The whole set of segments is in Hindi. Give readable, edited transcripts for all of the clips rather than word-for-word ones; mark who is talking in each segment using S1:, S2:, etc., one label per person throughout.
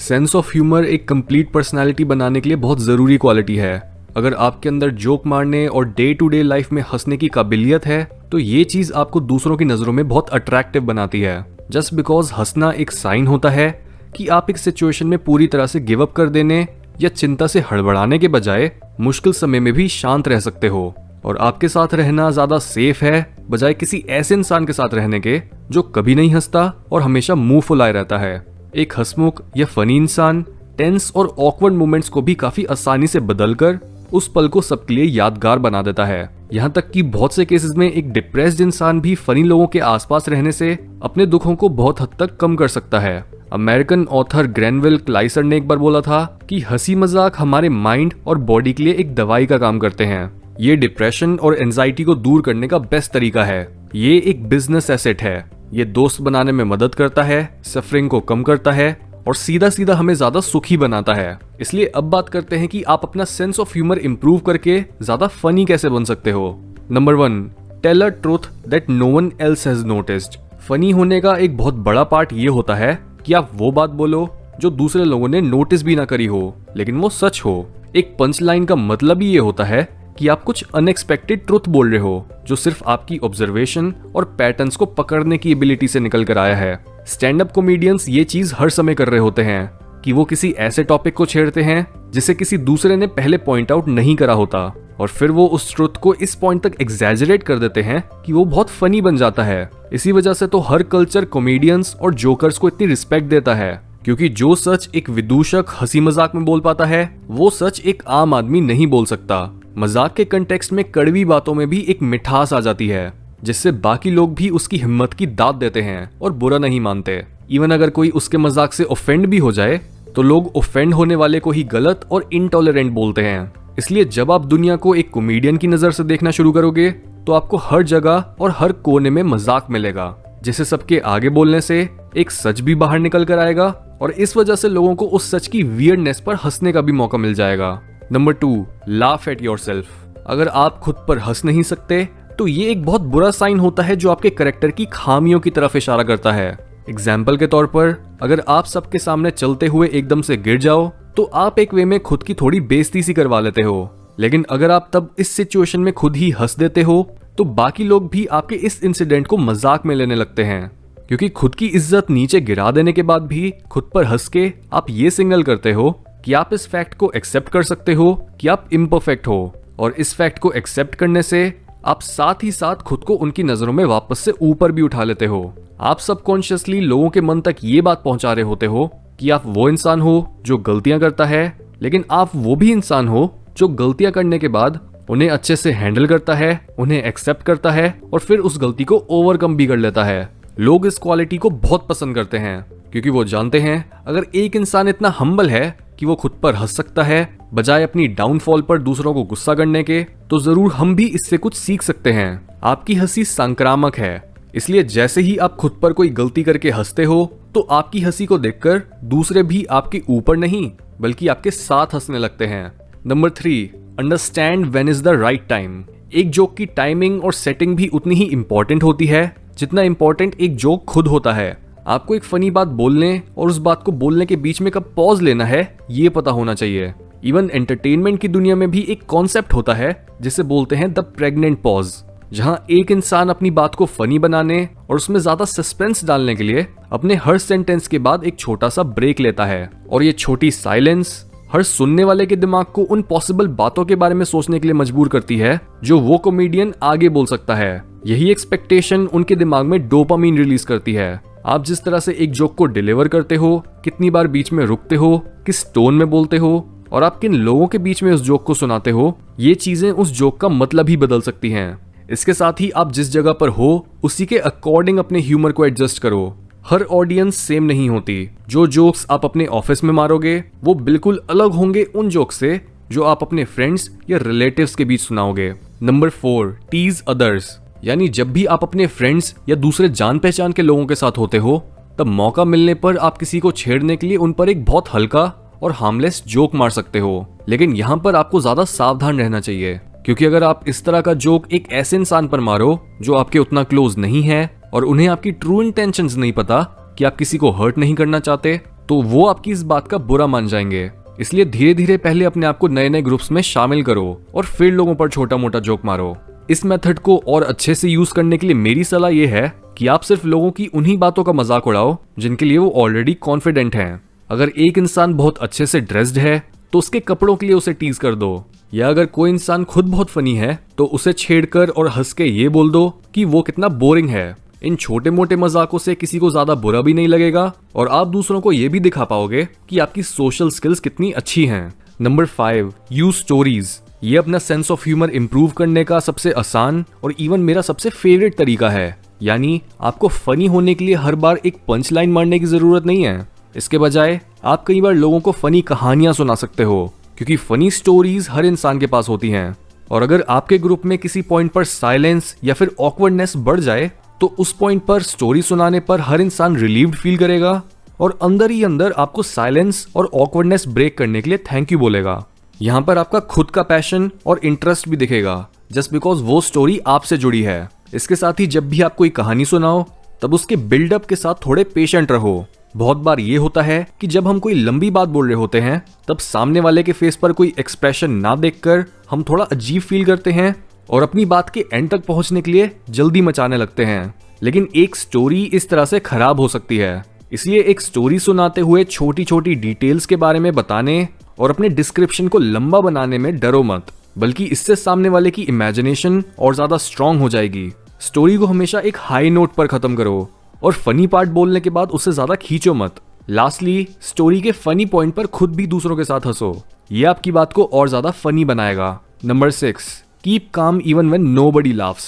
S1: सेंस ऑफ ह्यूमर एक कंप्लीट पर्सनालिटी बनाने के लिए बहुत ज़रूरी क्वालिटी है। अगर आपके अंदर जोक मारने और डे टू डे लाइफ में हंसने की काबिलियत है तो ये चीज़ आपको दूसरों की नज़रों में बहुत अट्रैक्टिव बनाती है। जस्ट बिकॉज हंसना एक साइन होता है कि आप एक सिचुएशन में पूरी तरह से गिव अप कर देने या चिंता से हड़बड़ाने के बजाय मुश्किल समय में भी शांत रह सकते हो। और आपके साथ रहना ज़्यादा सेफ है बजाय किसी ऐसे इंसान के साथ रहने के जो कभी नहीं हंसता और हमेशा मुंह फुलाए रहता है। एक हंसमुख या फनी इंसान टेंस और ऑकवर्ड मोमेंट्स को भी काफी आसानी से बदलकर उस पल को सबके लिए यादगार बना देता है। यहाँ तक कि बहुत से केसेस में एक डिप्रेस्ड इंसान भी फनी लोगों के आसपास रहने से अपने दुखों को बहुत हद तक कम कर सकता है। अमेरिकन ऑथर ग्रेनविल क्लाइसर ने एक बार बोला था कि हंसी मजाक हमारे माइंड और बॉडी के लिए एक दवाई का काम करते हैं। ये डिप्रेशन और एंजाइटी को दूर करने का बेस्ट तरीका है। ये एक बिजनेस एसेट है। ये दोस्त बनाने में मदद करता है, सफरिंग को कम करता है और सीधा सीधा हमें ज्यादा सुखी बनाता है। इसलिए अब बात करते हैं कि आप अपना सेंस ऑफ ह्यूमर इंप्रूव करके ज्यादा फनी कैसे बन सकते हो। Number 1, tell a truth that no one else has noticed. Funny होने का एक बहुत बड़ा पार्ट ये होता है कि आप वो बात बोलो जो दूसरे लोगों ने नोटिस भी ना करी हो लेकिन वो सच हो। एक पंच लाइन का मतलब ही ये होता है कि आप कुछ अनएक्सपेक्टेड ट्रुथ बोल रहे हो जो सिर्फ आपकी ऑब्जर्वेशन और पैटर्न्स को पकड़ने की एबिलिटी से निकल कर आया है। स्टैंड अप कॉमेडियंस ये चीज हर समय कर रहे होते हैं कि वो किसी ऐसे टॉपिक को छेड़ते हैं जिसे किसी दूसरे ने पहले पॉइंट आउट नहीं करा होता और फिर वो उस ट्रुथ को इस पॉइंट तक एग्जैजरेट कर देते हैं कि वो बहुत फनी बन जाता है। इसी वजह से तो हर कल्चर कॉमेडियंस और जोकर्स को इतनी रिस्पेक्ट देता है, क्योंकि जो सच एक विदूषक हंसी मजाक में बोल पाता है वो सच एक आम आदमी नहीं बोल सकता। मजाक के कंटेक्स्ट में कड़वी बातों में भी एक मिठास आ जाती है जिससे बाकी लोग भी उसकी हिम्मत की दाद देते हैं और बुरा नहीं मानते। इवन अगर कोई उसके मजाक से ऑफेंड भी हो जाए तो लोग ऑफेंड होने वाले को ही गलत और इनटॉलरेंट बोलते हैं। इसलिए जब आप दुनिया को एक कॉमेडियन की नजर से देखना शुरू करोगे तो आपको हर जगह और हर कोने में मजाक मिलेगा, जिसे सबके आगे बोलने से एक सच भी बाहर निकल कर आएगा और इस वजह से लोगों को उस सच की वियर्डनेस पर हंसने का भी मौका मिल जाएगा। Number 2, laugh at yourself. अगर आप खुद पर हंस नहीं सकते तो ये एक बहुत बुरा साइन होता है जो आपके कैरेक्टर की खामियों की तरफ इशारा करता है। एग्जाम्पल के तौर पर अगर आप सबके सामने चलते हुए एकदम से गिर जाओ तो आप एक वे में खुद की थोड़ी बेइज्जती सी करवा लेते हो, लेकिन अगर आप तब इस सिचुएशन में खुद ही हंस देते हो तो बाकी लोग भी आपके इस इंसिडेंट को मजाक में लेने लगते हैं, क्योंकि खुद की इज्जत नीचे गिरा देने के बाद भी खुद पर हंस के आप ये सिग्नल करते हो कि आप इस फैक्ट को एक्सेप्ट कर सकते हो कि आप इम्परफेक्ट हो, और इस फैक्ट को एक्सेप्ट करने से आप साथ ही साथ खुद को उनकी नजरों में वापस से ऊपर भी उठा लेते हो। आप सबकॉन्शियसली लोगों के मन तक ये बात पहुंचा रहे होते हो कि आप वो इंसान हो जो गलतियां करता है, लेकिन आप वो भी इंसान हो जो गलतियां करने के बाद उन्हें अच्छे से हैंडल करता है, उन्हें एक्सेप्ट करता है और फिर उस गलती को ओवरकम भी कर लेता है। लोग इस क्वालिटी को बहुत पसंद करते हैं क्योंकि वो जानते हैं अगर एक इंसान इतना हम्बल है कि वो खुद पर हंस सकता है बजाय अपनी डाउनफॉल पर दूसरों को गुस्सा करने के, तो जरूर हम भी इससे कुछ सीख सकते हैं। आपकी हंसी संक्रामक है, इसलिए जैसे ही आप खुद पर कोई गलती करके हंसते हो तो आपकी हंसी को देखकर दूसरे भी आपके ऊपर नहीं बल्कि आपके साथ हंसने लगते हैं। Number 3, understand when is the right time. एक जोक की टाइमिंग और सेटिंग भी उतनी ही इंपॉर्टेंट होती है जितना इंपॉर्टेंट एक जोक खुद होता है। आपको एक फनी बात बोलने और उस बात को बोलने के बीच में कब पॉज लेना है ये पता होना चाहिए। इवन एंटरटेनमेंट की दुनिया में भी एक कॉन्सेप्ट होता है जिसे बोलते हैं द प्रेग्नेंट पॉज, जहां एक इंसान अपनी बात को फनी बनाने और उसमें ज्यादा सस्पेंस डालने के लिए अपने हर सेंटेंस के बाद एक छोटा सा ब्रेक लेता है, और ये छोटी साइलेंस हर सुनने वाले के दिमाग को उन पॉसिबल बातों के बारे में सोचने के लिए मजबूर करती है जो वो कॉमेडियन आगे बोल सकता है। यही एक्सपेक्टेशन उनके दिमाग में डोपामीन रिलीज करती है। आप जिस तरह से एक जोक को डिलीवर करते हो, कितनी बार बीच में रुकते हो, किस टोन में बोलते हो और आप किन लोगों के बीच में उस जोक को सुनाते हो, ये चीजें उस जोक का मतलब ही बदल सकती हैं। इसके साथ ही आप जिस जगह पर हो उसी के अकॉर्डिंग अपने ह्यूमर को एडजस्ट करो। हर ऑडियंस सेम नहीं होती। जो जोक्स आप अपने ऑफिस में मारोगे वो बिल्कुल अलग होंगे उन जोक्स से जो आप अपने फ्रेंड्स या रिलेटिव्स के बीच सुनाओगे। Number 4, tease others. यानी जब भी आप अपने फ्रेंड्स या दूसरे जान पहचान के लोगों के साथ होते हो तब मौका मिलने पर आप किसी को छेड़ने के लिए उन पर एक बहुत हल्का और हार्मलेस जोक मार सकते हो, लेकिन यहाँ पर आपको ज्यादा सावधान रहना चाहिए, क्योंकि अगर आप इस तरह का जोक एक ऐसे इंसान पर मारो जो आपके उतना क्लोज नहीं है और उन्हें आपकी ट्रू इंटेंशंस नहीं पता कि आप किसी को हर्ट नहीं करना चाहते, तो वो आपकी इस बात का बुरा मान जाएंगे। इसलिए धीरे धीरे पहले अपने आप को नए नए ग्रुप्स में शामिल करो और फिर लोगों पर छोटा मोटा जोक मारो। इस मेथड को और अच्छे से यूज करने के लिए मेरी सलाह यह है कि आप सिर्फ लोगों की उन्हीं बातों का मजाक उड़ाओ जिनके लिए वो ऑलरेडी कॉन्फिडेंट हैं। अगर एक इंसान बहुत अच्छे से ड्रेस्ड है तो उसके कपड़ों के लिए उसे टीज कर दो, या अगर कोई इंसान खुद बहुत फनी है तो उसे छेड़कर और हंस के ये बोल दो कि वो कितना बोरिंग है। इन छोटे मोटे मजाकों से किसी को ज्यादा बुरा भी नहीं लगेगा और आप दूसरों को ये भी दिखा पाओगे कि आपकी सोशल स्किल्स कितनी अच्छी हैं। Number 5, use stories. ये अपना सेंस ऑफ ह्यूमर इंप्रूव करने का सबसे आसान और इवन मेरा सबसे फेवरेट तरीका है। यानी आपको फनी होने के लिए हर बार एक पंच लाइन मारने की जरूरत नहीं है। इसके बजाय आप कई बार लोगों को फनी कहानियां सुना सकते हो, क्योंकि फनी स्टोरीज हर इंसान के पास होती हैं। और अगर आपके ग्रुप में किसी पॉइंट पर साइलेंस या फिर ऑकवर्डनेस बढ़ जाए तो उस पॉइंट पर स्टोरी सुनाने पर हर इंसान रिलीव्ड फील करेगा और अंदर ही अंदर आपको साइलेंस और ऑकवर्डनेस ब्रेक करने के लिए थैंक यू बोलेगा। यहाँ पर आपका खुद का पैशन और इंटरेस्ट भी दिखेगा, जस्ट बिकॉज वो स्टोरी आपसे जुड़ी है। इसके साथ ही जब भी आप कोई कहानी सुनाओ तब उसके बिल्डअप के साथ थोड़े पेशेंट रहो। बहुत बार ये होता है कि जब हम कोई लंबी बात बोल रहे होते हैं तब सामने वाले के फेस पर कोई एक्सप्रेशन ना देखकर हम थोड़ा अजीब फील करते हैं और अपनी बात के एंड तक पहुंचने के लिए जल्दी मचाने लगते हैं। लेकिन एक स्टोरी इस तरह से खराब हो सकती है, इसलिए एक स्टोरी सुनाते हुए छोटी छोटी डिटेल्स के बारे में बताने और अपने डिस्क्रिप्शन को लंबा बनाने में डरो मत, बल्कि इससे सामने वाले की इमेजिनेशन और ज्यादा स्ट्रांग हो जाएगी। स्टोरी को हमेशा एक हाई नोट पर खत्म करो और फनी पार्ट बोलने के बाद उससे ज्यादा खींचो मत। लास्टली, स्टोरी के फनी पॉइंट पर खुद भी दूसरों के साथ हंसो, ये आपकी बात को और ज्यादा फनी बनाएगा। Number 6, keep calm even when nobody laughs.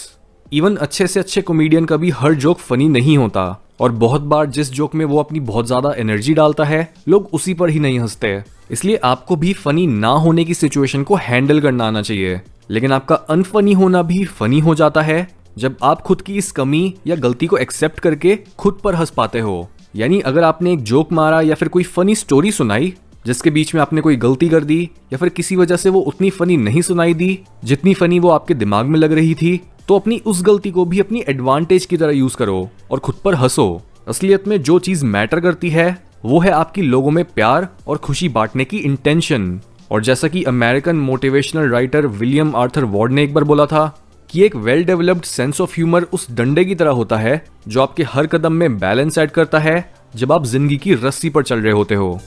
S1: Even अच्छे से अच्छे कॉमेडियन का भी हर जोक फनी नहीं होता और बहुत बार जिस जोक में वो अपनी बहुत ज्यादा एनर्जी डालता है लोग उसी पर ही नहीं हंसते। इसलिए आपको भी फनी ना होने की सिचुएशन को हैंडल करना आना चाहिए। लेकिन आपका अनफनी होना भी फनी हो जाता है जब आप खुद की इस कमी या गलती को एक्सेप्ट करके खुद पर हंस पाते हो। यानी अगर आपने एक जोक मारा या फिर कोई फनी स्टोरी सुनाई जिसके बीच में आपने कोई गलती कर दी या फिर किसी वजह से वो उतनी फनी नहीं सुनाई दी जितनी फनी वो आपके दिमाग में लग रही थी, तो अपनी उस गलती को भी अपनी एडवांटेज की तरह यूज करो और खुद पर हंसो। असलियत में जो चीज मैटर करती है वो है आपकी लोगों में प्यार और खुशी बांटने की इंटेंशन। और जैसा कि American motivational writer William Arthur Ward ने एक बार बोला था कि एक well developed sense of humour उस डंडे की तरह होता है जो आपके हर कदम में बैलेंस ऐड करता है जब आप जिंदगी की रस्सी पर चल रहे होते हो।